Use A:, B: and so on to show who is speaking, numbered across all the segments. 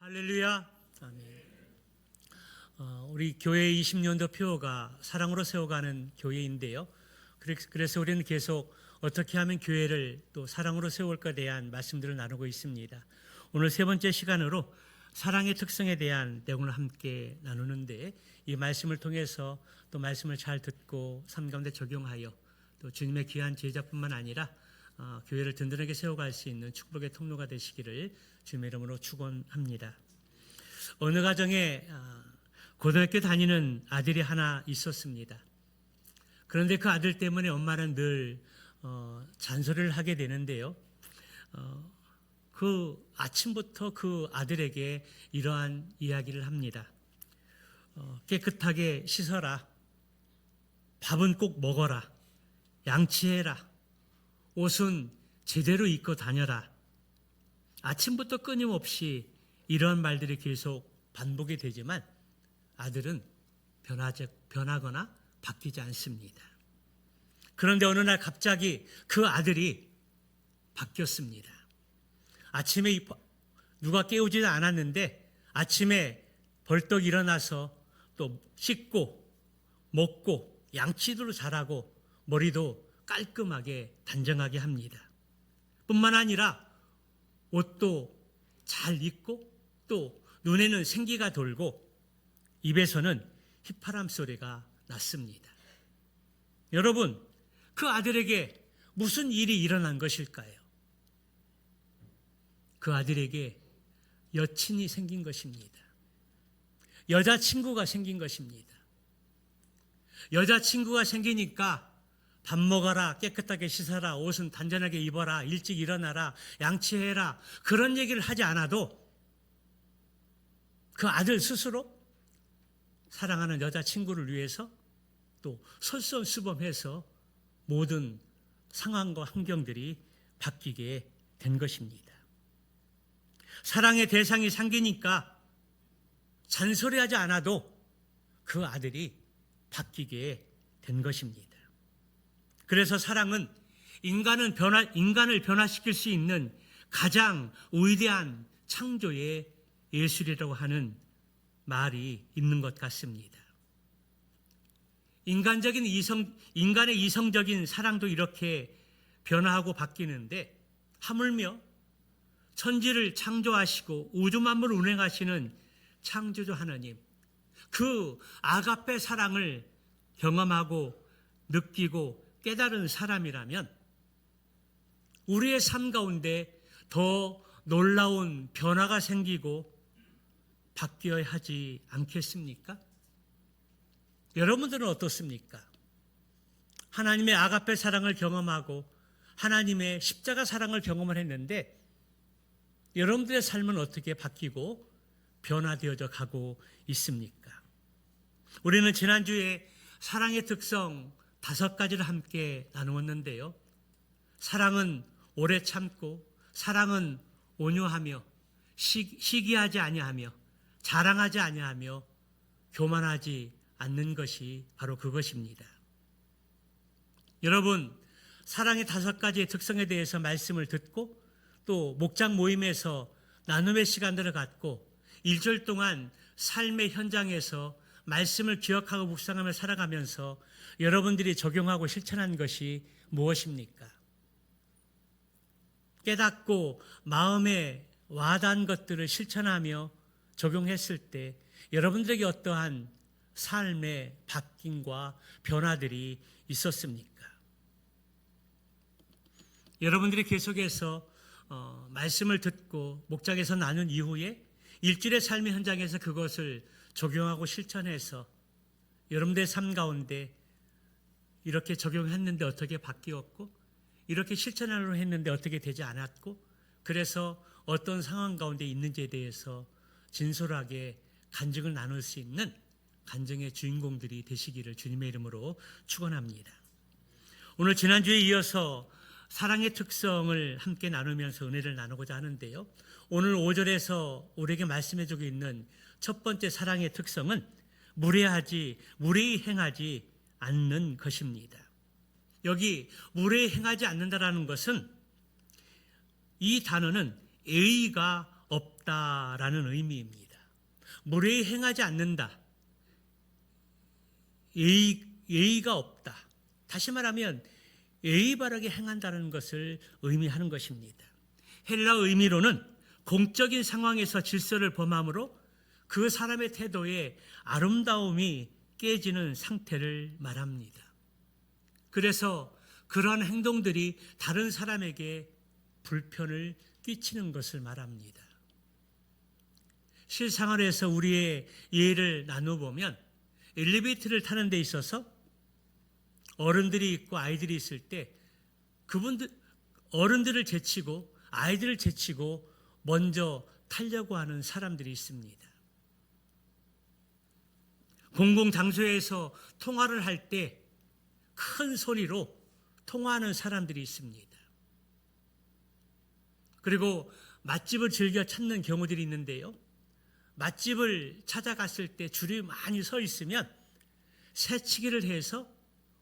A: 할렐루야. 아멘. 우리 교회 20년도 표어가 사랑으로 세워가는 교회인데요. 그래서 우리는 계속 어떻게 하면 교회를 또 사랑으로 세울까에 대한 말씀들을 나누고 있습니다. 오늘 세 번째 시간으로 사랑의 특성에 대한 내용을 함께 나누는데, 이 말씀을 통해서 또 말씀을 잘 듣고 삶 가운데 적용하여 또 주님의 귀한 제자뿐만 아니라 교회를 든든하게 세워갈 수 있는 축복의 통로가 되시기를 주님의 이름으로 축원합니다. 어느 가정에 고등학교 다니는 아들이 하나 있었습니다. 그런데 그 아들 때문에 엄마는 늘 잔소리를 하게 되는데요. 그 아침부터 그 아들에게 이러한 이야기를 합니다. 깨끗하게 씻어라. 밥은 꼭 먹어라. 양치해라. 옷은 제대로 입고 다녀라. 아침부터 끊임없이 이러한 말들이 계속 반복이 되지만 아들은 변하거나 바뀌지 않습니다. 그런데 어느 날 갑자기 그 아들이 바뀌었습니다. 아침에 누가 깨우지도 않았는데 아침에 벌떡 일어나서 또 씻고 먹고 양치도 잘하고 머리도 깔끔하게 단정하게 합니다. 뿐만 아니라 옷도 잘 입고 또 눈에는 생기가 돌고 입에서는 휘파람 소리가 났습니다. 여러분, 그 아들에게 무슨 일이 일어난 것일까요? 그 아들에게 여친이 생긴 것입니다. 여자친구가 생긴 것입니다. 여자친구가 생기니까 밥 먹어라, 깨끗하게 씻어라, 옷은 단정하게 입어라, 일찍 일어나라, 양치해라, 그런 얘기를 하지 않아도 그 아들 스스로 사랑하는 여자친구를 위해서 또 솔선수범해서 모든 상황과 환경들이 바뀌게 된 것입니다. 사랑의 대상이 생기니까 잔소리하지 않아도 그 아들이 바뀌게 된 것입니다. 그래서 사랑은 인간을 변화시킬 수 있는 가장 위대한 창조의 예술이라고 하는 말이 있는 것 같습니다. 인간의 이성적인 사랑도 이렇게 변화하고 바뀌는데, 하물며 천지를 창조하시고 우주 만물을 운행하시는 창조주 하나님, 그 아가페 사랑을 경험하고 느끼고 깨달은 사람이라면 우리의 삶 가운데 더 놀라운 변화가 생기고 바뀌어야 하지 않겠습니까? 여러분들은 어떻습니까? 하나님의 아가페 사랑을 경험하고 하나님의 십자가 사랑을 경험을 했는데 여러분들의 삶은 어떻게 바뀌고 변화되어져 가고 있습니까? 우리는 지난주에 사랑의 특성 5가지를 함께 나누었는데요. 사랑은 오래 참고, 사랑은 온유하며, 시기하지 아니하며, 자랑하지 아니하며, 교만하지 않는 것이 바로 그것입니다. 여러분, 사랑의 5가지의 특성에 대해서 말씀을 듣고 또 목장 모임에서 나눔의 시간들을 갖고 1절 동안 삶의 현장에서 말씀을 기억하고 묵상하며 살아가면서 여러분들이 적용하고 실천한 것이 무엇입니까? 깨닫고 마음에 와닿은 것들을 실천하며 적용했을 때 여러분들에게 어떠한 삶의 바뀜과 변화들이 있었습니까? 여러분들이 계속해서 말씀을 듣고 목장에서 나눈 이후에 일주일의 삶의 현장에서 그것을 적용하고 실천해서 여러분들의 삶 가운데 이렇게 적용했는데 어떻게 바뀌었고, 이렇게 실천하려고 했는데 어떻게 되지 않았고, 그래서 어떤 상황 가운데 있는지에 대해서 진솔하게 간증을 나눌 수 있는 간증의 주인공들이 되시기를 주님의 이름으로 축원합니다. 오늘 지난주에 이어서 사랑의 특성을 함께 나누면서 은혜를 나누고자 하는데요. 오늘 5절에서 우리에게 말씀해 주고 있는 첫 번째 사랑의 특성은 무례히 행하지 않는 것입니다. 여기 무례히 행하지 않는다라는 것은 이 단어는 예의가 없다라는 의미입니다. 무례히 행하지 않는다. 예의가 없다. 다시 말하면 예의 바르게 행한다는 것을 의미하는 것입니다. 헬라 의미로는 공적인 상황에서 질서를 범함으로 그 사람의 태도에 아름다움이 깨지는 상태를 말합니다. 그래서 그러한 행동들이 다른 사람에게 불편을 끼치는 것을 말합니다. 실생활에서 우리의 예를 나눠보면 엘리베이터를 타는 데 있어서 어른들이 있고 아이들이 있을 때 어른들을 제치고 아이들을 제치고 먼저 타려고 하는 사람들이 있습니다. 공공장소에서 통화를 할 때 큰 소리로 통화하는 사람들이 있습니다. 그리고 맛집을 즐겨 찾는 경우들이 있는데요. 맛집을 찾아갔을 때 줄이 많이 서 있으면 새치기를 해서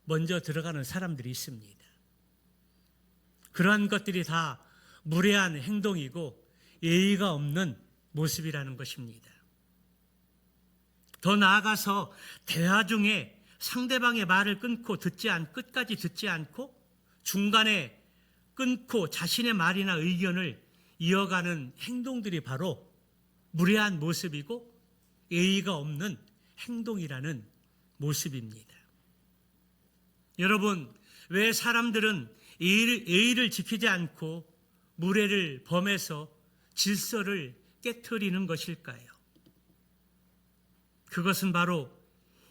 A: 먼저 들어가는 사람들이 있습니다. 그러한 것들이 다 무례한 행동이고 예의가 없는 모습이라는 것입니다. 더 나아가서 대화 중에 상대방의 말을 끝까지 듣지 않고 중간에 끊고 자신의 말이나 의견을 이어가는 행동들이 바로 무례한 모습이고 예의가 없는 행동이라는 모습입니다. 여러분, 왜 사람들은 예의를 지키지 않고 무례를 범해서 질서를 깨트리는 것일까요? 그것은 바로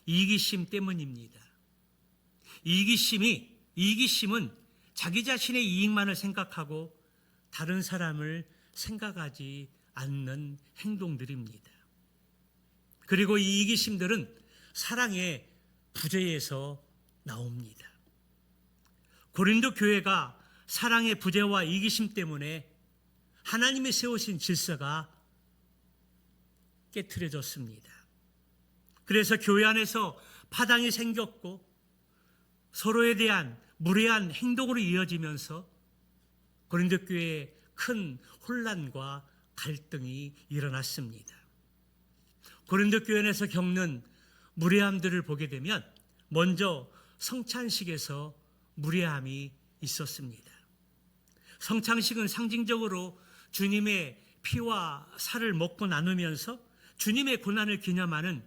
A: 이기심 때문입니다. 이기심은 자기 자신의 이익만을 생각하고 다른 사람을 생각하지 않는 행동들입니다. 그리고 이 이기심들은 사랑의 부재에서 나옵니다. 고린도 교회가 사랑의 부재와 이기심 때문에 하나님이 세우신 질서가 깨트려졌습니다. 그래서 교회 안에서 파당이 생겼고 서로에 대한 무례한 행동으로 이어지면서 고린도 교회에 큰 혼란과 갈등이 일어났습니다. 고린도 교회에서 겪는 무례함들을 보게 되면 먼저 성찬식에서 무례함이 있었습니다. 성찬식은 상징적으로 주님의 피와 살을 먹고 나누면서 주님의 고난을 기념하는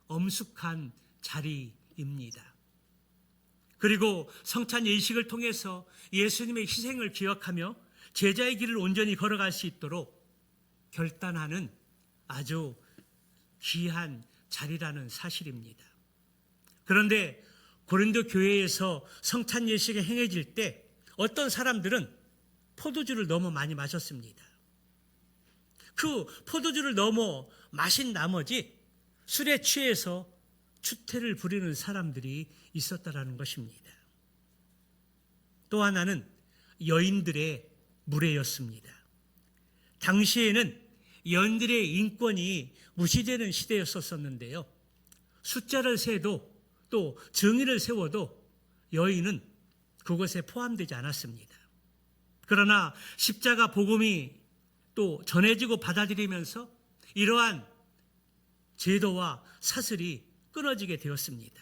A: 엄숙한 자리입니다. 그리고 성찬 예식을 통해서 예수님의 희생을 기억하며 제자의 길을 온전히 걸어갈 수 있도록 결단하는 아주 귀한 자리라는 사실입니다. 그런데 고린도 교회에서 성찬 예식이 행해질 때 어떤 사람들은 포도주를 너무 많이 마셨습니다. 그 포도주를 너무 마신 나머지 술에 취해서 추태를 부리는 사람들이 있었다라는 것입니다. 또 하나는 여인들의 무례였습니다. 당시에는 여인들의 인권이 무시되는 시대였었는데요. 숫자를 세도 또 정의를 세워도 여인은 그것에 포함되지 않았습니다. 그러나 십자가 복음이 또 전해지고 받아들이면서 이러한 제도와 사슬이 끊어지게 되었습니다.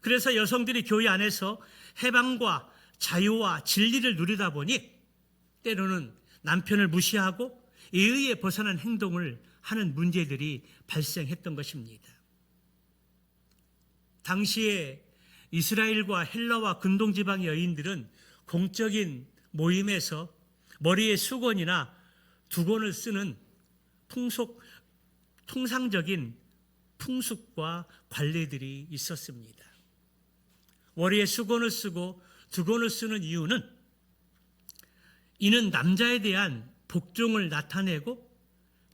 A: 그래서 여성들이 교회 안에서 해방과 자유와 진리를 누리다 보니 때로는 남편을 무시하고 예의에 벗어난 행동을 하는 문제들이 발생했던 것입니다. 당시에 이스라엘과 헬라와 근동지방의 여인들은 공적인 모임에서 머리에 수건이나 두건을 쓰는 통상적인 풍습과 관례들이 있었습니다. 머리에 수건을 쓰고 두건을 쓰는 이유는 이는 남자에 대한 복종을 나타내고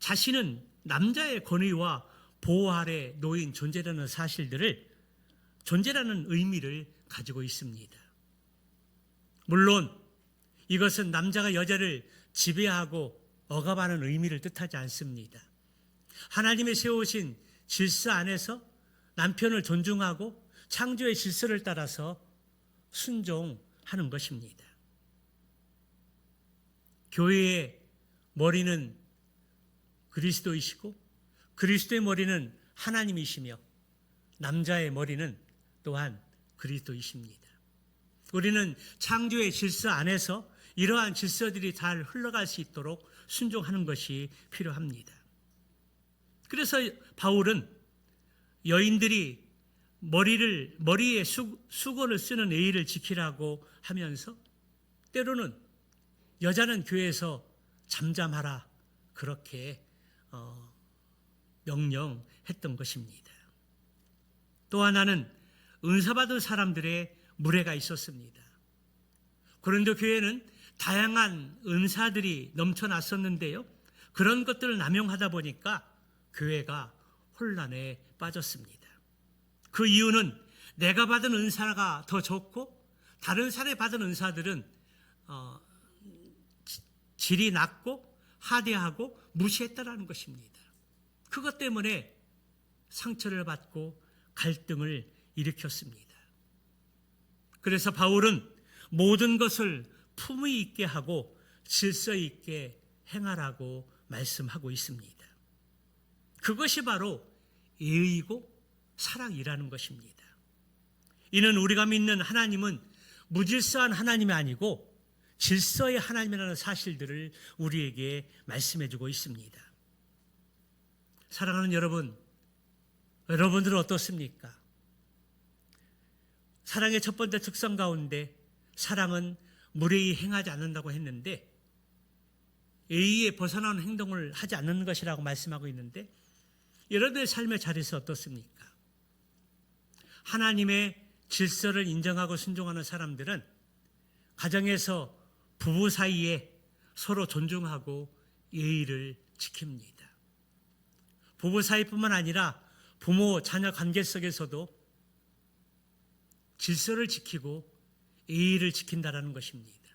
A: 자신은 남자의 권위와 보호 아래 놓인 존재라는 의미를 가지고 있습니다. 물론 이것은 남자가 여자를 지배하고 억압하는 의미를 뜻하지 않습니다. 하나님이 세우신 질서 안에서 남편을 존중하고 창조의 질서를 따라서 순종하는 것입니다. 교회의 머리는 그리스도이시고 그리스도의 머리는 하나님이시며 남자의 머리는 또한 그리스도이십니다. 우리는 창조의 질서 안에서 이러한 질서들이 잘 흘러갈 수 있도록 순종하는 것이 필요합니다. 그래서 바울은 여인들이 머리에 수건을 쓰는 예의를 지키라고 하면서 때로는 여자는 교회에서 잠잠하라 그렇게 명령했던 것입니다. 또 하나는 은사받은 사람들의 무례가 있었습니다. 고린도 교회는 다양한 은사들이 넘쳐났었는데요. 그런 것들을 남용하다 보니까 교회가 혼란에 빠졌습니다. 그 이유는 내가 받은 은사가 더 좋고 다른 사람이 받은 은사들은 질이 낮고 하대하고 무시했다라는 것입니다. 그것 때문에 상처를 받고 갈등을 일으켰습니다. 그래서 바울은 모든 것을 품위 있게 하고 질서 있게 행하라고 말씀하고 있습니다. 그것이 바로 예의고 사랑이라는 것입니다. 이는 우리가 믿는 하나님은 무질서한 하나님이 아니고 질서의 하나님이라는 사실들을 우리에게 말씀해 주고 있습니다. 사랑하는 여러분들은 어떻습니까? 사랑의 첫 번째 특성 가운데 사랑은 무례히 행하지 않는다고 했는데 예의에 벗어나는 행동을 하지 않는 것이라고 말씀하고 있는데 여러분의 삶의 자리에서 어떻습니까? 하나님의 질서를 인정하고 순종하는 사람들은 가정에서 부부 사이에 서로 존중하고 예의를 지킵니다. 부부 사이뿐만 아니라 부모 자녀 관계 속에서도 질서를 지키고 예의를 지킨다라는 것입니다.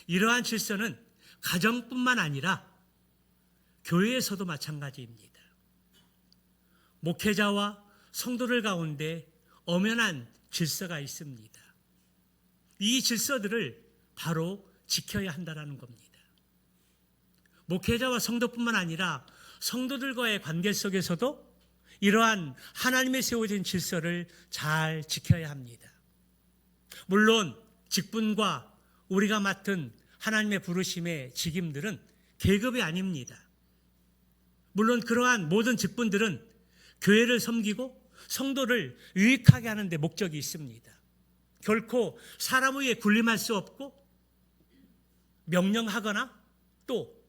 A: 이러한 질서는 가정뿐만 아니라 교회에서도 마찬가지입니다. 목회자와 성도들 가운데 엄연한 질서가 있습니다. 이 질서들을 바로 지켜야 한다는 겁니다. 목회자와 성도뿐만 아니라 성도들과의 관계 속에서도 이러한 하나님의 세워진 질서를 잘 지켜야 합니다. 물론 직분과 우리가 맡은 하나님의 부르심의 직임들은 계급이 아닙니다. 물론 그러한 모든 직분들은 교회를 섬기고 성도를 유익하게 하는 데 목적이 있습니다. 결코 사람 위에 군림할 수 없고 명령하거나 또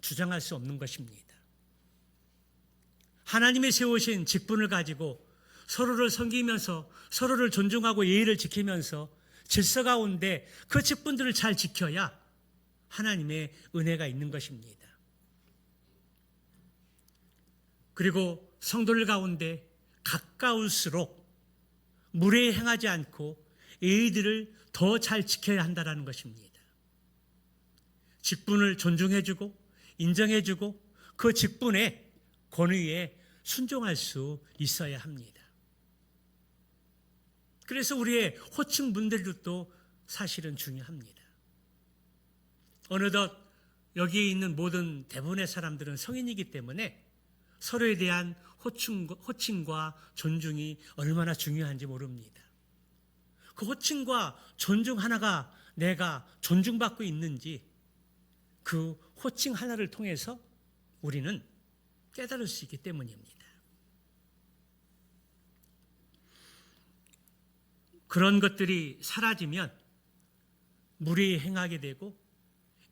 A: 주장할 수 없는 것입니다. 하나님이 세우신 직분을 가지고 서로를 섬기면서 서로를 존중하고 예의를 지키면서 질서 가운데 그 직분들을 잘 지켜야 하나님의 은혜가 있는 것입니다. 그리고 성도들 가운데 가까울수록 무례히 행하지 않고 예의들을 더 잘 지켜야 한다는 것입니다. 직분을 존중해주고 인정해주고 그 직분의 권위에 순종할 수 있어야 합니다. 그래서 우리의 호칭 분들도 사실은 중요합니다. 어느덧 여기에 있는 모든 대부분의 사람들은 성인이기 때문에 서로에 대한 호칭과 존중이 얼마나 중요한지 모릅니다. 그 호칭과 존중 하나가 내가 존중받고 있는지 그 호칭 하나를 통해서 우리는 깨달을 수 있기 때문입니다. 그런 것들이 사라지면 무례히 행하게 되고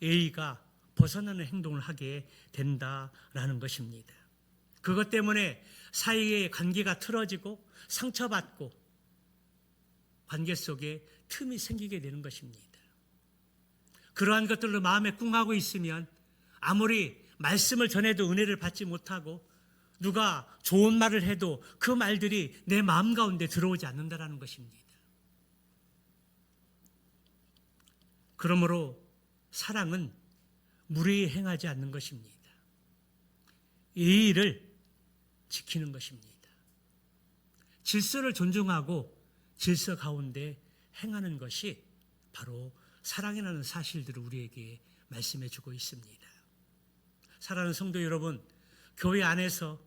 A: 예의가 벗어나는 행동을 하게 된다라는 것입니다. 그것 때문에 사이의 관계가 틀어지고 상처받고 관계 속에 틈이 생기게 되는 것입니다. 그러한 것들로 마음에 꿍하고 있으면 아무리 말씀을 전해도 은혜를 받지 못하고 누가 좋은 말을 해도 그 말들이 내 마음 가운데 들어오지 않는다라는 것입니다. 그러므로 사랑은 무례히 행하지 않는 것입니다. 예의를 지키는 것입니다. 질서를 존중하고 질서 가운데 행하는 것이 바로 사랑이라는 사실들을 우리에게 말씀해 주고 있습니다. 사랑하는 성도 여러분, 교회 안에서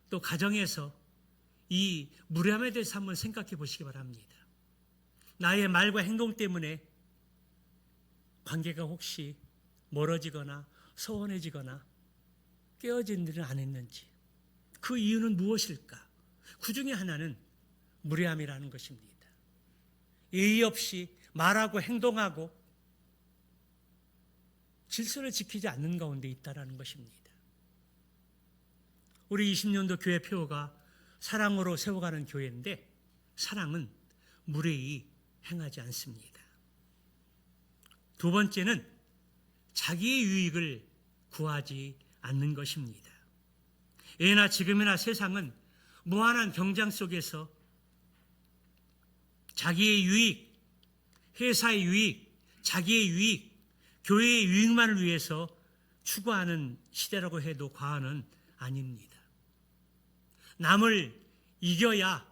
A: 또 가정에서 이 무례함에 대해서 한번 생각해 보시기 바랍니다. 나의 말과 행동 때문에 관계가 혹시 멀어지거나 소원해지거나 깨어진 일은 안 했는지, 그 이유는 무엇일까? 그 중에 하나는 무례함이라는 것입니다. 예의 없이 말하고 행동하고 질서를 지키지 않는 가운데 있다라는 것입니다. 우리 20년도 교회 표어가 사랑으로 세워가는 교회인데, 사랑은 무례히 행하지 않습니다. 두 번째는 자기의 유익을 구하지 않는 것입니다. 예나 지금이나 세상은 무한한 경쟁 속에서 자기의 유익, 회사의 유익, 자기의 유익, 교회의 유익만을 위해서 추구하는 시대라고 해도 과언은 아닙니다. 남을 이겨야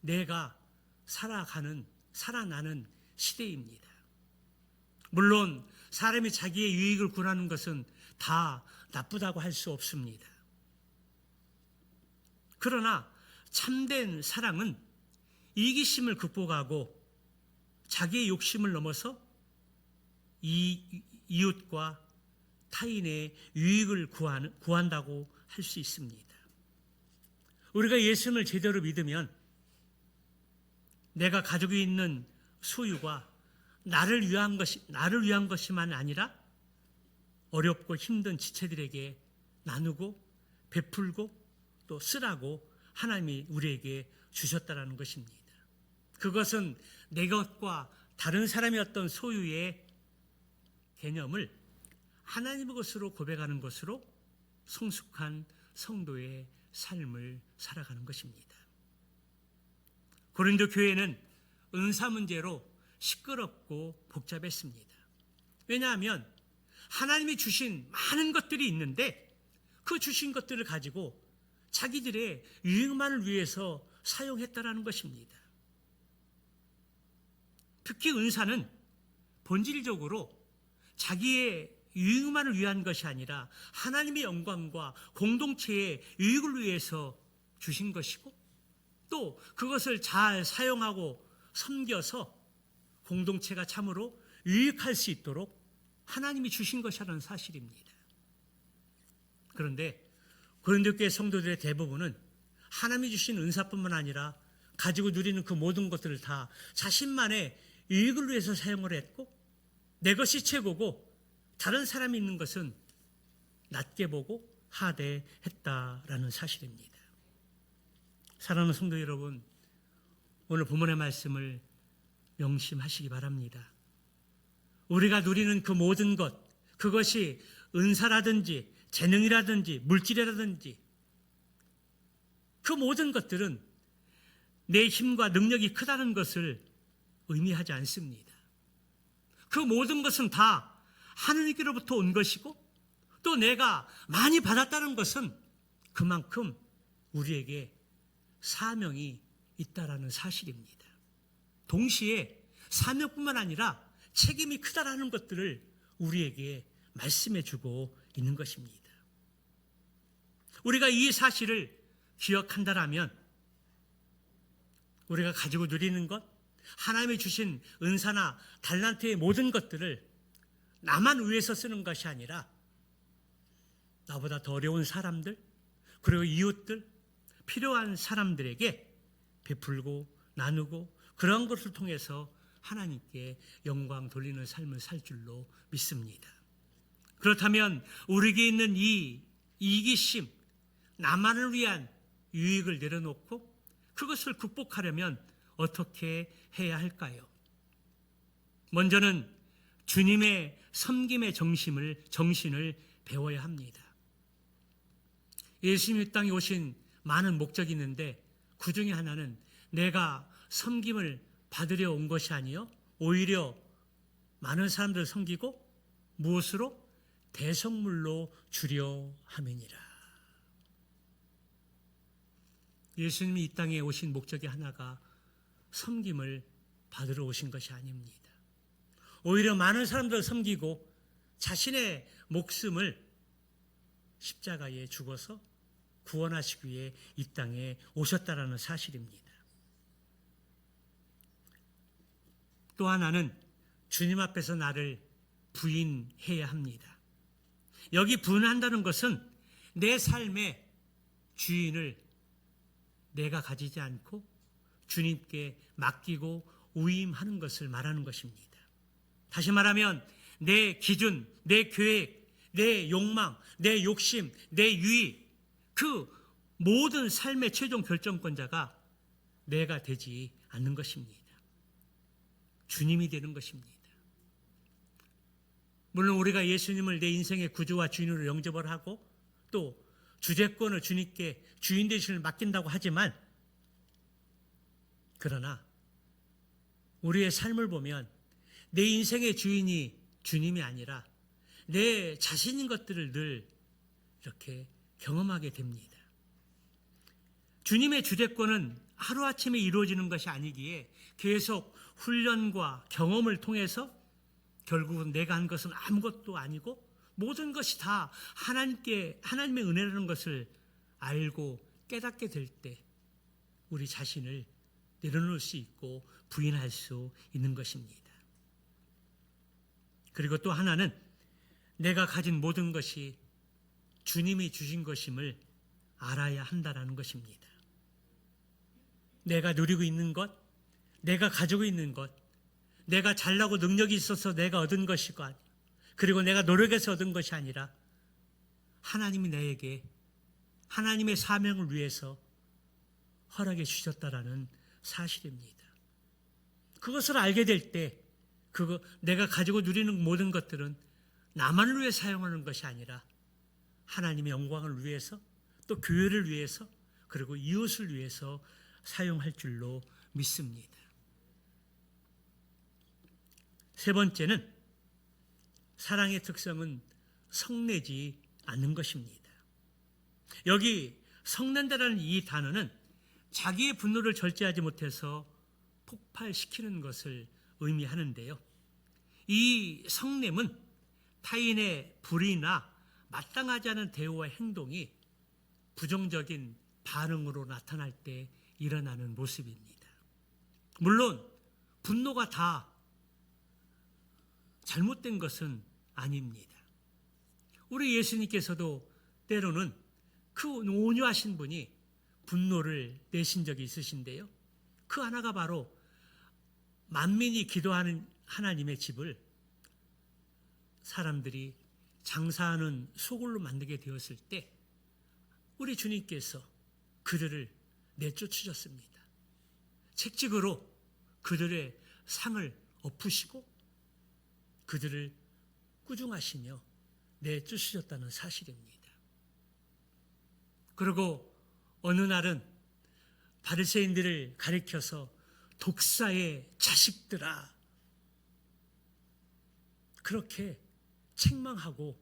A: 내가 살아나는 시대입니다. 물론 사람이 자기의 유익을 구하는 것은 다 나쁘다고 할 수 없습니다. 그러나 참된 사랑은 이기심을 극복하고 자기의 욕심을 넘어서 이웃과 타인의 유익을 구한다고 할 수 있습니다. 우리가 예수님을 제대로 믿으면 내가 가지고 있는 소유가 나를 위한 것이만 아니라 어렵고 힘든 지체들에게 나누고 베풀고 또 쓰라고 하나님이 우리에게 주셨다는 것입니다. 그것은 내 것과 다른 사람의 어떤 소유의 개념을 하나님의 것으로 고백하는 것으로 성숙한 성도의 삶을 살아가는 것입니다. 고린도 교회는 은사 문제로 시끄럽고 복잡했습니다. 왜냐하면 하나님이 주신 많은 것들이 있는데 그 주신 것들을 가지고 자기들의 유익만을 위해서 사용했다라는 것입니다. 특히 은사는 본질적으로 자기의 유익만을 위한 것이 아니라 하나님의 영광과 공동체의 유익을 위해서 주신 것이고, 또 그것을 잘 사용하고 섬겨서 공동체가 참으로 유익할 수 있도록 하나님이 주신 것이라는 사실입니다. 그런데 고린도 교회 성도들의 대부분은 하나님이 주신 은사뿐만 아니라 가지고 누리는 그 모든 것들을 다 자신만의 유익을 위해서 사용을 했고, 내 것이 최고고 다른 사람이 있는 것은 낮게 보고 하대했다라는 사실입니다. 사랑하는 성도 여러분, 오늘 본문의 말씀을 명심하시기 바랍니다. 우리가 누리는 그 모든 것, 그것이 은사라든지 재능이라든지 물질이라든지 그 모든 것들은 내 힘과 능력이 크다는 것을 의미하지 않습니다. 그 모든 것은 다 하느님께로부터 온 것이고, 또 내가 많이 받았다는 것은 그만큼 우리에게 사명이 있다라는 사실입니다. 동시에 사명뿐만 아니라 책임이 크다라는 것들을 우리에게 말씀해 주고 있는 것입니다. 우리가 이 사실을 기억한다라면 우리가 가지고 누리는 것, 하나님이 주신 은사나 달란트의 모든 것들을 나만 위해서 쓰는 것이 아니라 나보다 더 어려운 사람들, 그리고 이웃들, 필요한 사람들에게 베풀고 나누고 그런 것을 통해서 하나님께 영광 돌리는 삶을 살 줄로 믿습니다. 그렇다면 우리에게 있는 이 이기심, 나만을 위한 유익을 내려놓고 그것을 극복하려면 어떻게 해야 할까요? 먼저는 주님의 섬김의 정신을 배워야 합니다. 예수님이 땅에 오신 많은 목적이 있는데 그 중에 하나는 내가 섬김을 받으려 온 것이 아니요 오히려 많은 사람들을 섬기고 무엇으로? 대성물로 주려 함이니라. 예수님이 이 땅에 오신 목적의 하나가 섬김을 받으러 오신 것이 아닙니다. 오히려 많은 사람들을 섬기고 자신의 목숨을 십자가에 죽어서 구원하시기 위해 이 땅에 오셨다라는 사실입니다. 또 하나는 주님 앞에서 나를 부인해야 합니다. 여기 부인한다는 것은 내 삶의 주인을 내가 가지지 않고 주님께 맡기고 위임하는 것을 말하는 것입니다. 다시 말하면 내 기준, 내 계획, 내 욕망, 내 욕심, 내 유의, 그 모든 삶의 최종 결정권자가 내가 되지 않는 것입니다. 주님이 되는 것입니다. 물론 우리가 예수님을 내 인생의 구주와 주인으로 영접을 하고 또 주재권을 주님께 주인 되심을 맡긴다고 하지만, 그러나 우리의 삶을 보면 내 인생의 주인이 주님이 아니라 내 자신인 것들을 늘 이렇게 경험하게 됩니다. 주님의 주재권은 하루아침에 이루어지는 것이 아니기에 계속 훈련과 경험을 통해서 결국은 내가 한 것은 아무것도 아니고 모든 것이 다 하나님의 은혜라는 것을 알고 깨닫게 될 때 우리 자신을 내려놓을 수 있고 부인할 수 있는 것입니다. 그리고 또 하나는 내가 가진 모든 것이 주님이 주신 것임을 알아야 한다는 것입니다. 내가 누리고 있는 것, 내가 가지고 있는 것, 내가 잘나고 능력이 있어서 내가 얻은 것이고, 그리고 내가 노력해서 얻은 것이 아니라 하나님이 내게 하나님의 사명을 위해서 허락해 주셨다라는 사실입니다. 그것을 알게 될 때 내가 가지고 누리는 모든 것들은 나만을 위해 사용하는 것이 아니라 하나님의 영광을 위해서, 또 교회를 위해서, 그리고 이웃을 위해서 사용할 줄로 믿습니다. 세 번째는 사랑의 특성은 성내지 않는 것입니다. 여기 성낸다라는 이 단어는 자기의 분노를 절제하지 못해서 폭발시키는 것을 의미하는데요. 이 성냄은 타인의 불의나 마땅하지 않은 대우와 행동이 부정적인 반응으로 나타날 때 일어나는 모습입니다. 물론 분노가 다 잘못된 것은 아닙니다. 우리 예수님께서도 때로는 그 온유하신 분이 분노를 내신 적이 있으신데요. 그 하나가 바로 만민이 기도하는 하나님의 집을 사람들이 장사하는 소굴로 만들게 되었을 때 우리 주님께서 그들을 내쫓으셨습니다. 책직으로 그들의 상을 엎으시고 그들을 꾸중하시며 내쫓으셨다는 사실입니다. 그리고 어느 날은 바리새인들을 가리켜서 독사의 자식들아, 그렇게 책망하고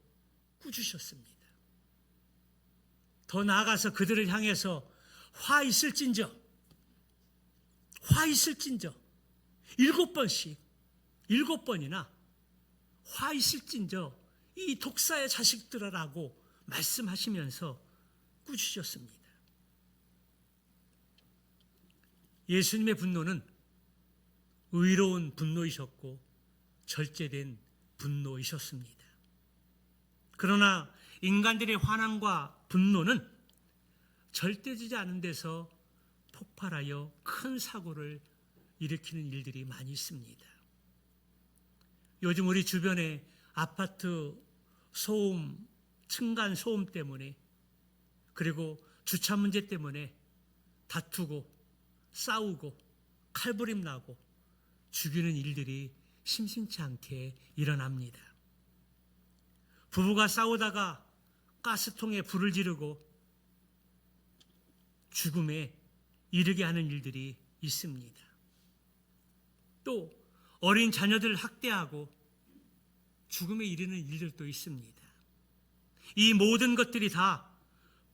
A: 꾸짖으셨습니다. 더 나아가서 그들을 향해서 화 있을진저 7번이나 화 있을진저 이 독사의 자식들아라고 말씀하시면서 꾸짖으셨습니다. 예수님의 분노는 의로운 분노이셨고 절제된 분노이셨습니다. 그러나 인간들의 화난과 분노는 절대되지 않은 데서 폭발하여 큰 사고를 일으키는 일들이 많이 있습니다. 요즘 우리 주변에 아파트 소음, 층간 소음 때문에, 그리고 주차 문제 때문에 다투고 싸우고 칼부림 나고 죽이는 일들이 심심치 않게 일어납니다. 부부가 싸우다가 가스통에 불을 지르고 죽음에 이르게 하는 일들이 있습니다. 또 어린 자녀들을 학대하고 죽음에 이르는 일들도 있습니다. 이 모든 것들이 다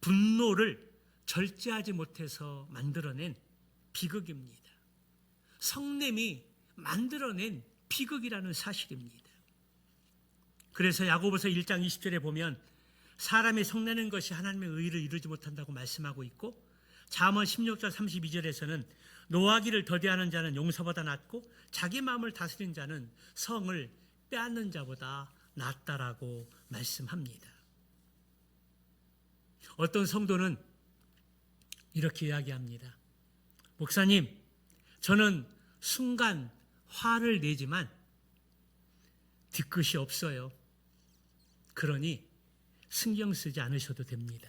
A: 분노를 절제하지 못해서 만들어낸 비극입니다. 성냄이 만들어낸 비극이라는 사실입니다. 그래서 야고보서 1장 20절에 보면 사람이 성내는 것이 하나님의 의를 이루지 못한다고 말씀하고 있고, 잠언 16장 32절에서는 노하기를 더디하는 자는 용서보다 낫고 자기 마음을 다스린 자는 성을 빼앗는 자보다 낫다라고 말씀합니다. 어떤 성도는 이렇게 이야기합니다. 목사님, 저는 순간 화를 내지만 뒤끝이 없어요. 그러니 신경 쓰지 않으셔도 됩니다.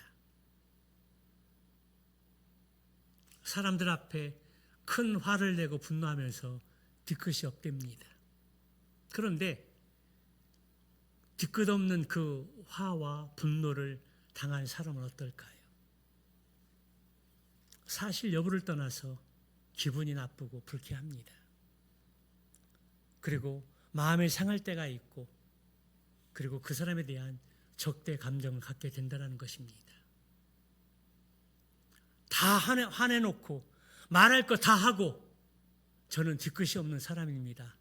A: 사람들 앞에 큰 화를 내고 분노하면서 뒤끝이 없답니다. 그런데 뒤끝 없는 그 화와 분노를 당한 사람은 어떨까요? 사실 여부를 떠나서 기분이 나쁘고 불쾌합니다. 그리고 마음이 상할 때가 있고, 그리고 그 사람에 대한 적대 감정을 갖게 된다는 것입니다. 다 화내놓고 말할 거 다 하고 저는 뒤끝이 없는 사람입니다.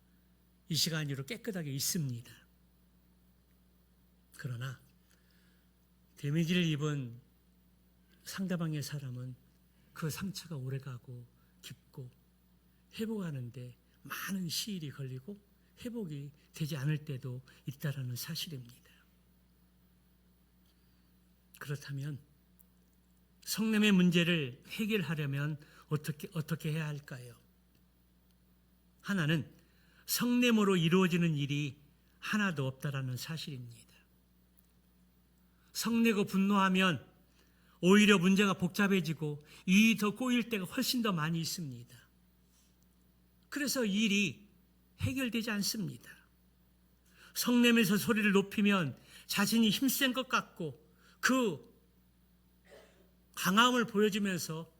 A: 이 시간 이후로 깨끗하게 있습니다. 그러나 데미지를 입은 상대방의 사람은 그 상처가 오래가고 깊고 회복하는데 많은 시일이 걸리고 회복이 되지 않을 때도 있다라는 사실입니다. 그렇다면 성냄의 문제를 해결하려면 어떻게 해야 할까요? 하나는 성냄으로 이루어지는 일이 하나도 없다라는 사실입니다. 성내고 분노하면 오히려 문제가 복잡해지고 일이 더 꼬일 때가 훨씬 더 많이 있습니다. 그래서 일이 해결되지 않습니다. 성냄에서 소리를 높이면 자신이 힘센 것 같고 그 강함을 보여주면서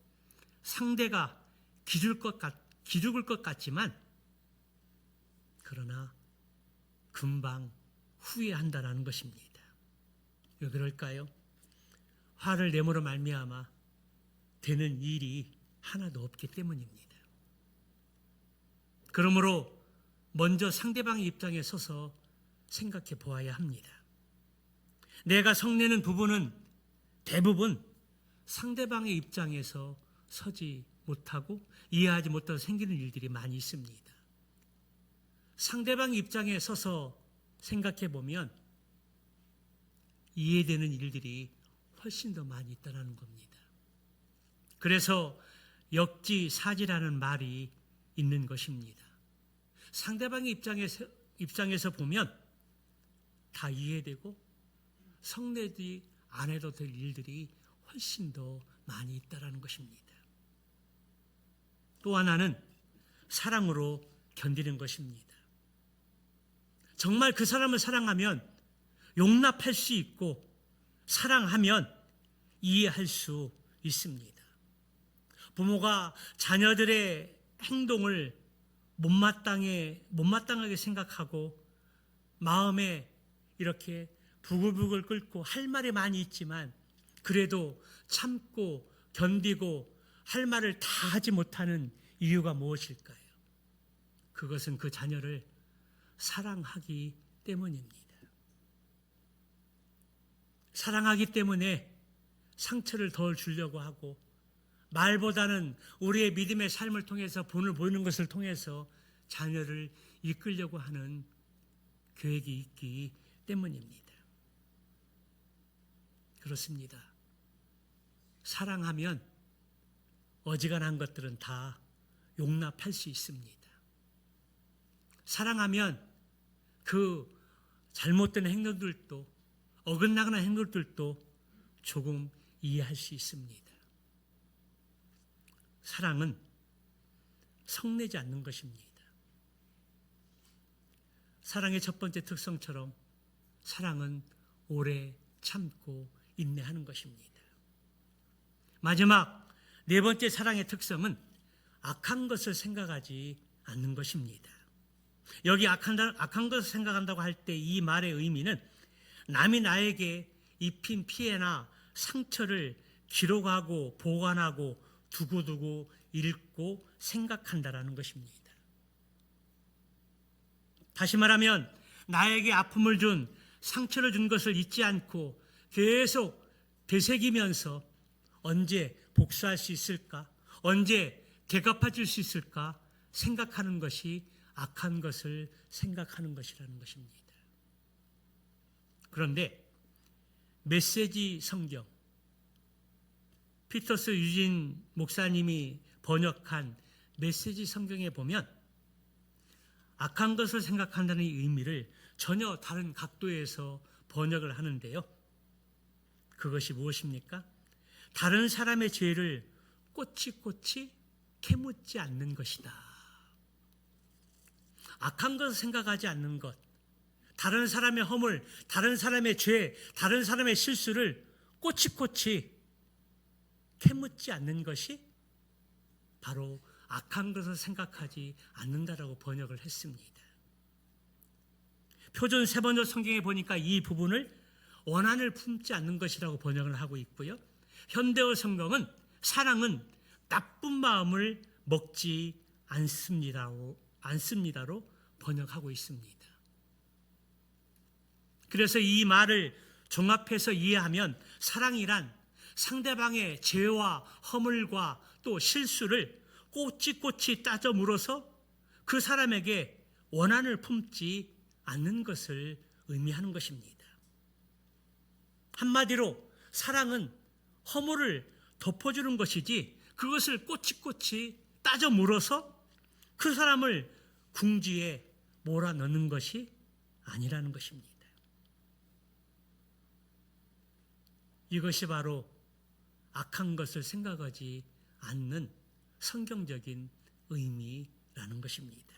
A: 상대가 기죽을 것 같지만, 그러나 금방 후회한다라는 것입니다. 왜 그럴까요? 화를 내므로 말미암아 되는 일이 하나도 없기 때문입니다. 그러므로 먼저 상대방의 입장에 서서 생각해 보아야 합니다. 내가 성내는 부분은 대부분 상대방의 입장에서 서지 못하고 이해하지 못해서 생기는 일들이 많이 있습니다. 상대방의 입장에 서서 생각해 보면 이해되는 일들이 훨씬 더 많이 있다는 겁니다. 그래서 역지사지라는 말이 있는 것입니다. 상대방의 입장에서 보면 다 이해되고 성내지 안 해도 될 일들이 훨씬 더 많이 있다는 것입니다. 또 하나는 사랑으로 견디는 것입니다. 정말 그 사람을 사랑하면 용납할 수 있고 사랑하면 이해할 수 있습니다. 부모가 자녀들의 행동을 못마땅하게 생각하고 마음에 이렇게 부글부글 끓고 할 말이 많이 있지만 그래도 참고 견디고 할 말을 다 하지 못하는 이유가 무엇일까요? 그것은 그 자녀를 사랑하기 때문입니다. 사랑하기 때문에 상처를 덜 주려고 하고 말보다는 우리의 믿음의 삶을 통해서 본을 보이는 것을 통해서 자녀를 이끌려고 하는 계획이 있기 때문입니다. 그렇습니다. 사랑하면 어지간한 것들은 다 용납할 수 있습니다. 사랑하면 그 잘못된 행동들도 어긋나거나 행동들도 조금 이해할 수 있습니다. 사랑은 성내지 않는 것입니다. 사랑의 첫 번째 특성처럼 사랑은 오래 참고 인내하는 것입니다. 마지막 네 번째 사랑의 특성은 악한 것을 생각하지 않는 것입니다. 여기 악한 것을 생각한다고 할 때 이 말의 의미는 남이 나에게 입힌 피해나 상처를 기록하고 보관하고 두고두고 읽고 생각한다라는 것입니다. 다시 말하면 나에게 아픔을 준 상처를 준 것을 잊지 않고 계속 되새기면서 언제 복수할 수 있을까? 언제 되갚아줄 수 있을까? 생각하는 것이 악한 것을 생각하는 것이라는 것입니다. 그런데 메시지 성경, 피터스 유진 목사님이 번역한 메시지 성경에 보면 악한 것을 생각한다는 의미를 전혀 다른 각도에서 번역을 하는데요. 그것이 무엇입니까? 다른 사람의 죄를 꼬치꼬치 캐묻지 않는 것이다. 악한 것을 생각하지 않는 것, 다른 사람의 허물, 다른 사람의 죄, 다른 사람의 실수를 꼬치꼬치 캐묻지 않는 것이 바로 악한 것을 생각하지 않는다라고 번역을 했습니다. 표준 세번역 성경에 보니까 이 부분을 원한을 품지 않는 것이라고 번역을 하고 있고요. 현대어 성경은 사랑은 나쁜 마음을 먹지 않습니다로 번역하고 있습니다. 그래서 이 말을 종합해서 이해하면 사랑이란 상대방의 죄와 허물과 또 실수를 꼬치꼬치 따져 물어서 그 사람에게 원한을 품지 않는 것을 의미하는 것입니다. 한마디로 사랑은 허물을 덮어주는 것이지 그것을 꼬치꼬치 따져 물어서 그 사람을 궁지에 몰아넣는 것이 아니라는 것입니다. 이것이 바로 악한 것을 생각하지 않는 성경적인 의미라는 것입니다.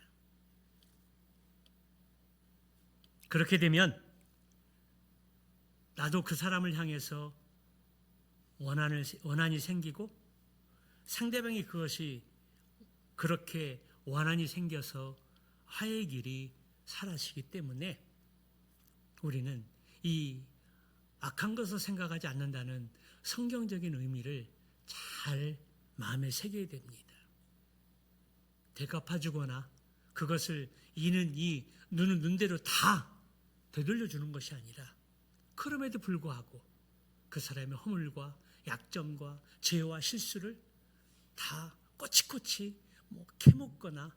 A: 그렇게 되면 나도 그 사람을 향해서 원한이 생기고 상대방이 그것이 그렇게 원한이 생겨서 화해의 길이 사라지기 때문에 우리는 이 악한 것을 생각하지 않는다는 성경적인 의미를 잘 마음에 새겨야 됩니다. 되갚아주거나 그것을 이는 이 눈은 눈대로 다 되돌려주는 것이 아니라 그럼에도 불구하고 그 사람의 허물과 약점과 죄와 실수를 다 꼬치꼬치 캐묻거나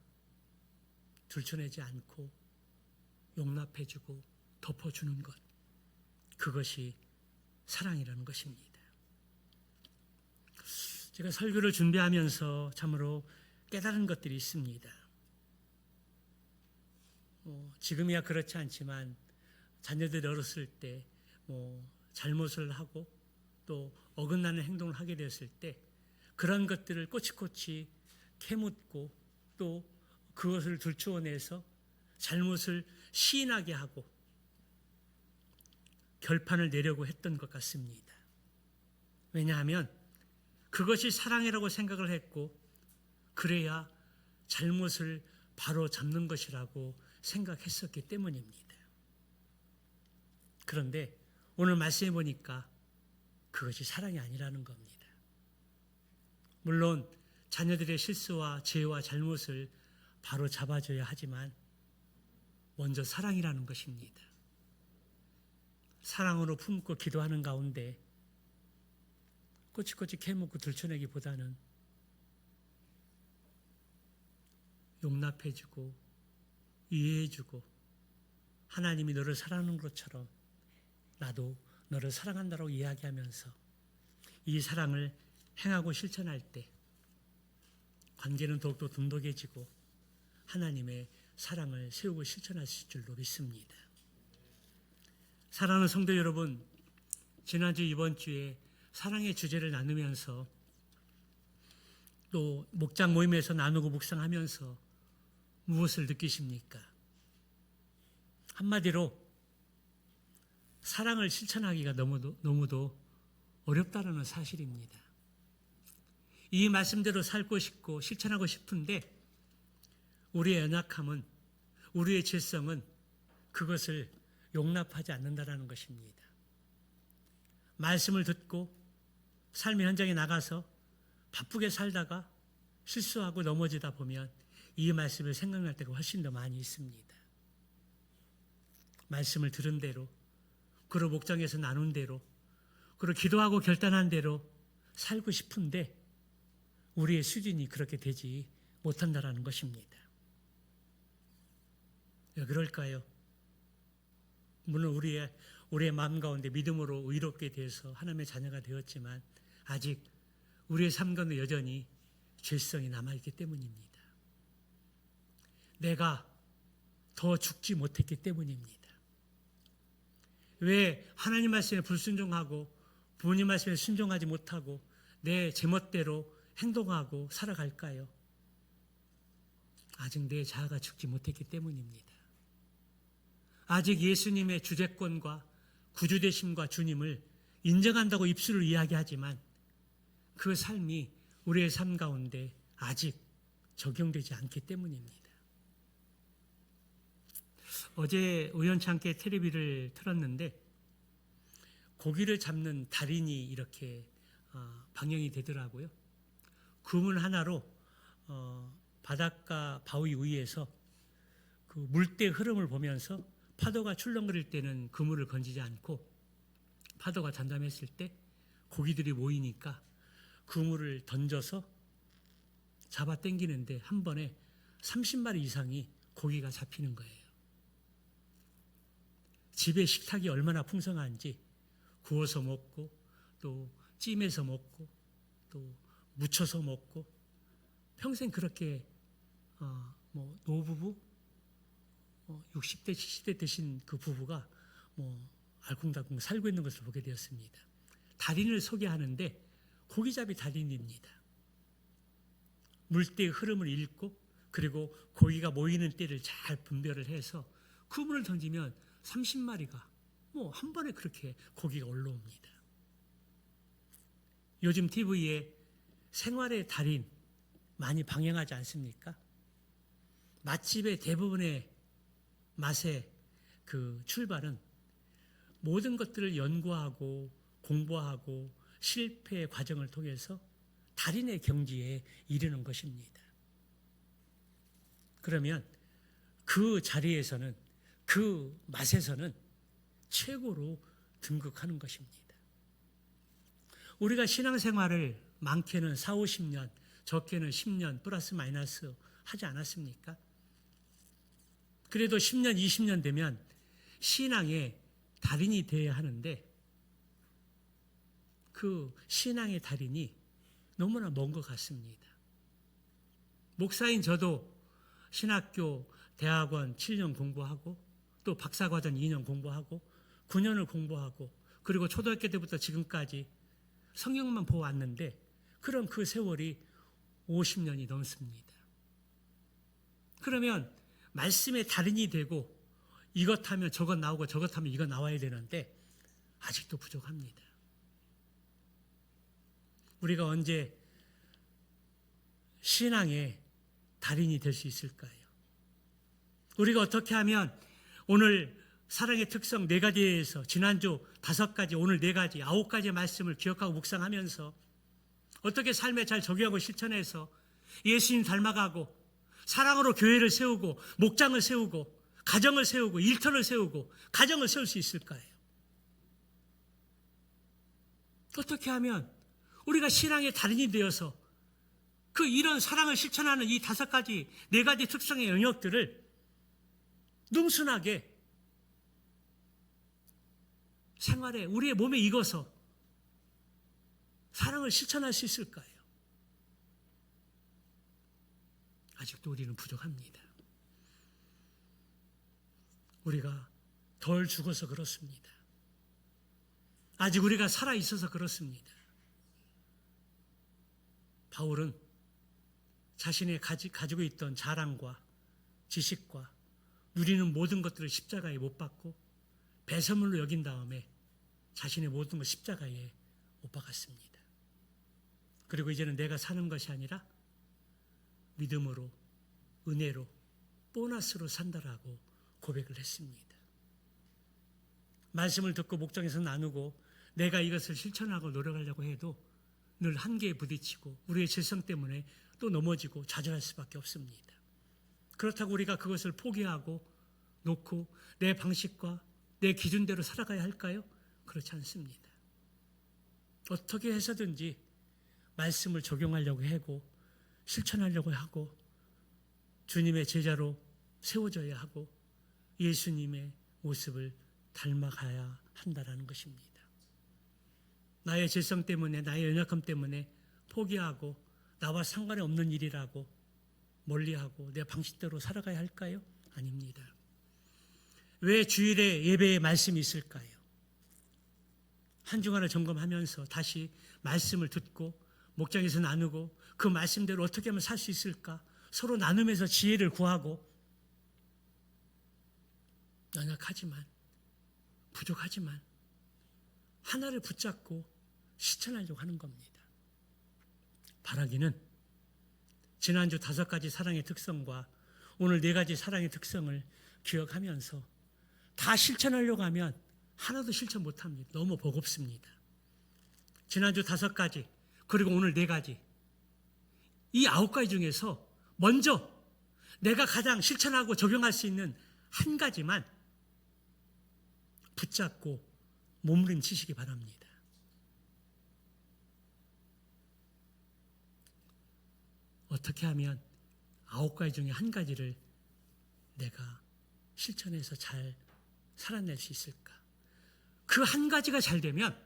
A: 들춰내지 않고 용납해주고 덮어주는 것, 그것이 사랑이라는 것입니다. 제가 설교를 준비하면서 참으로 깨달은 것들이 있습니다. 지금이야 그렇지 않지만 자녀들이 어렸을 때 잘못을 하고 또 어긋나는 행동을 하게 되었을 때 그런 것들을 꼬치꼬치 캐묻고 또 그것을 들추어내서 잘못을 시인하게 하고 결판을 내려고 했던 것 같습니다. 왜냐하면 그것이 사랑이라고 생각을 했고 그래야 잘못을 바로 잡는 것이라고 생각했었기 때문입니다. 그런데 오늘 말씀해 보니까 그것이 사랑이 아니라는 겁니다. 물론 자녀들의 실수와 죄와 잘못을 바로 잡아줘야 하지만 먼저 사랑이라는 것입니다. 사랑으로 품고 기도하는 가운데 꼬치꼬치 캐묻고 들춰내기보다는 용납해주고 이해해주고 하나님이 너를 사랑하는 것처럼 나도 너를 사랑한다고 이야기하면서 이 사랑을 행하고 실천할 때 관계는 더욱더 돈독해지고 하나님의 사랑을 세우고 실천하실 줄로 믿습니다. 사랑하는 성도 여러분, 지난주 이번 주에 사랑의 주제를 나누면서 또 목장 모임에서 나누고 묵상하면서 무엇을 느끼십니까? 한마디로 사랑을 실천하기가 너무도 어렵다는 사실입니다. 이 말씀대로 살고 싶고 실천하고 싶은데 우리의 연약함은, 우리의 죄성은 그것을 용납하지 않는다는 것입니다. 말씀을 듣고 삶의 현장에 나가서 바쁘게 살다가 실수하고 넘어지다 보면 이 말씀을 생각날 때가 훨씬 더 많이 있습니다. 말씀을 들은 대로, 그리고 목장에서 나눈 대로 그리고 기도하고 결단한 대로 살고 싶은데 우리의 수준이 그렇게 되지 못한다라는 것입니다. 왜 그럴까요? 물론 우리의 마음 가운데 믿음으로 의롭게 돼서 하나님의 자녀가 되었지만 아직 우리의 삶 가운데 여전히 죄성이 남아있기 때문입니다. 내가 더 죽지 못했기 때문입니다. 왜 하나님 말씀에 불순종하고 부모님 말씀에 순종하지 못하고 내 제멋대로 행동하고 살아갈까요? 아직 내 자아가 죽지 못했기 때문입니다. 아직 예수님의 주재권과 구주되심과 주님을 인정한다고 입술을 이야기하지만 그 삶이 우리의 삶 가운데 아직 적용되지 않기 때문입니다. 어제 우연찮게 텔레비를 틀었는데 고기를 잡는 달인이 이렇게 방영이 되더라고요. 그물 하나로 바닷가 바위 위에서 그 물때 흐름을 보면서 파도가 출렁거릴 때는 그물을 건지지 않고 파도가 잠잠했을 때 고기들이 모이니까 그물을 던져서 잡아 당기는데 한 번에 30마리 이상이 고기가 잡히는 거예요. 집에 식탁이 얼마나 풍성한지 구워서 먹고 또 찜해서 먹고 또 무쳐서 먹고 평생 그렇게 노부부 60대 70대 되신 그 부부가 알콩달콩 살고 있는 것을 보게 되었습니다. 달인을 소개하는데 고기잡이 달인입니다. 물때의 흐름을 읽고 그리고 고기가 모이는 때를 잘 분별을 해서 그물을 던지면 30마리가 한 번에 그렇게 고기가 올라옵니다. 요즘 TV에 생활의 달인 많이 방영하지 않습니까? 맛집의 대부분의 맛의 그 출발은 모든 것들을 연구하고 공부하고 실패의 과정을 통해서 달인의 경지에 이르는 것입니다. 그러면 그 자리에서는 그 맛에서는 최고로 등극하는 것입니다. 우리가 신앙생활을 많게는 4, 50년, 적게는 10년 플러스 마이너스 하지 않았습니까? 그래도 10년, 20년 되면 신앙의 달인이 되어야 하는데 그 신앙의 달인이 너무나 먼 것 같습니다. 목사인 저도 신학교, 대학원 7년 공부하고 또 박사과정 2년 공부하고 9년을 공부하고 그리고 초등학교 때부터 지금까지 성경만 보았는데 그럼 그 세월이 50년이 넘습니다. 그러면 말씀의 달인이 되고 이것 하면 저것 나오고 저것 하면 이거 나와야 되는데 아직도 부족합니다. 우리가 언제 신앙의 달인이 될 수 있을까요? 우리가 어떻게 하면 오늘 사랑의 특성 4가지에서 지난주 5가지, 오늘 4가지, 9가지의 말씀을 기억하고 묵상하면서 어떻게 삶에 잘 적용하고 실천해서 예수님 닮아가고 사랑으로 교회를 세우고 목장을 세우고 가정을 세우고 일터를 세우고 가정을 세울 수 있을까요? 어떻게 하면 우리가 신앙의 달인이 되어서 그 이런 사랑을 실천하는 이 5가지, 4가지 특성의 영역들을 능순하게 생활에 우리의 몸에 익어서 사랑을 실천할 수 있을까요? 아직도 우리는 부족합니다. 우리가 덜 죽어서 그렇습니다. 아직 우리가 살아있어서 그렇습니다. 바울은 자신이 가지고 있던 자랑과 지식과 누리는 모든 것들을 십자가에 못 박고 배설물로 여긴 다음에 자신의 모든 것 십자가에 못 박았습니다. 그리고 이제는 내가 사는 것이 아니라 믿음으로 은혜로 보너스로 산다라고 고백을 했습니다. 말씀을 듣고 목장에서 나누고 내가 이것을 실천하고 노력하려고 해도 늘 한계에 부딪히고 우리의 죄성 때문에 또 넘어지고 좌절할 수밖에 없습니다. 그렇다고 우리가 그것을 포기하고 놓고 내 방식과 내 기준대로 살아가야 할까요? 그렇지 않습니다. 어떻게 해서든지 말씀을 적용하려고 하고 실천하려고 하고 주님의 제자로 세워져야 하고 예수님의 모습을 닮아가야 한다라는 것입니다. 나의 죄성 때문에 나의 연약함 때문에 포기하고 나와 상관이 없는 일이라고 멀리하고 내 방식대로 살아가야 할까요? 아닙니다. 왜 주일에 예배에 말씀이 있을까요? 한 주간을 점검하면서 다시 말씀을 듣고 목장에서 나누고 그 말씀대로 어떻게 하면 살 수 있을까? 서로 나누면서 지혜를 구하고 연약하지만 부족하지만 하나를 붙잡고 실천하려고 하는 겁니다. 바라기는 지난주 5가지 사랑의 특성과 오늘 4가지 사랑의 특성을 기억하면서 다 실천하려고 하면 하나도 실천 못합니다. 너무 버겁습니다. 지난주 5가지 그리고 오늘 4가지 이 9가지 중에서 먼저 내가 가장 실천하고 적용할 수 있는 한 가지만 붙잡고 몸부림치시기 바랍니다. 어떻게 하면 9가지 중에 한 가지를 내가 실천해서 잘 살아낼 수 있을까? 그 한 가지가 잘 되면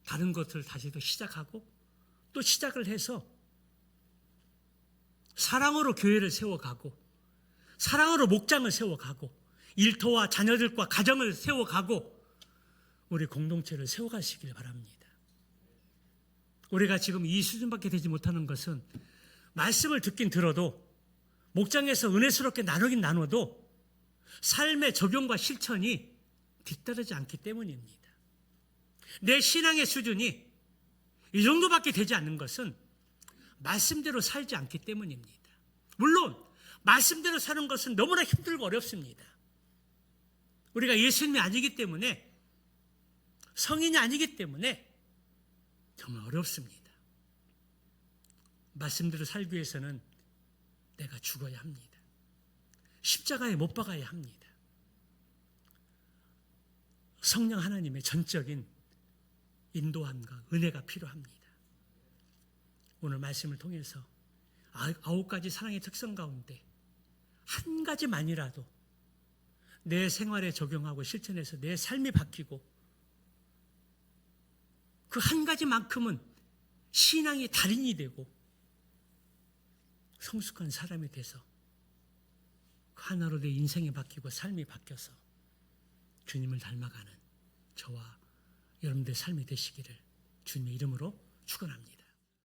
A: 다른 것을 다시 또 시작하고 또 시작을 해서 사랑으로 교회를 세워가고 사랑으로 목장을 세워가고 일터와 자녀들과 가정을 세워가고 우리 공동체를 세워가시길 바랍니다. 우리가 지금 이 수준밖에 되지 못하는 것은 말씀을 듣긴 들어도 목장에서 은혜스럽게 나누긴 나눠도 삶의 적용과 실천이 뒤따르지 않기 때문입니다. 내 신앙의 수준이 이 정도밖에 되지 않는 것은 말씀대로 살지 않기 때문입니다. 물론 말씀대로 사는 것은 너무나 힘들고 어렵습니다. 우리가 예수님이 아니기 때문에 성인이 아니기 때문에 정말 어렵습니다. 말씀대로 살기 위해서는 내가 죽어야 합니다. 십자가에 못 박아야 합니다. 성령 하나님의 전적인 인도함과 은혜가 필요합니다. 오늘 말씀을 통해서 9가지 사랑의 특성 가운데 한 가지만이라도 내 생활에 적용하고 실천해서 내 삶이 바뀌고 그 한 가지만큼은 신앙의 달인이 되고 성숙한 사람이 돼서 그 하나로 내 인생이 바뀌고 삶이 바뀌어서 주님을 닮아가는 저와 여러분들의 삶이 되시기를 주님의 이름으로 축원합니다.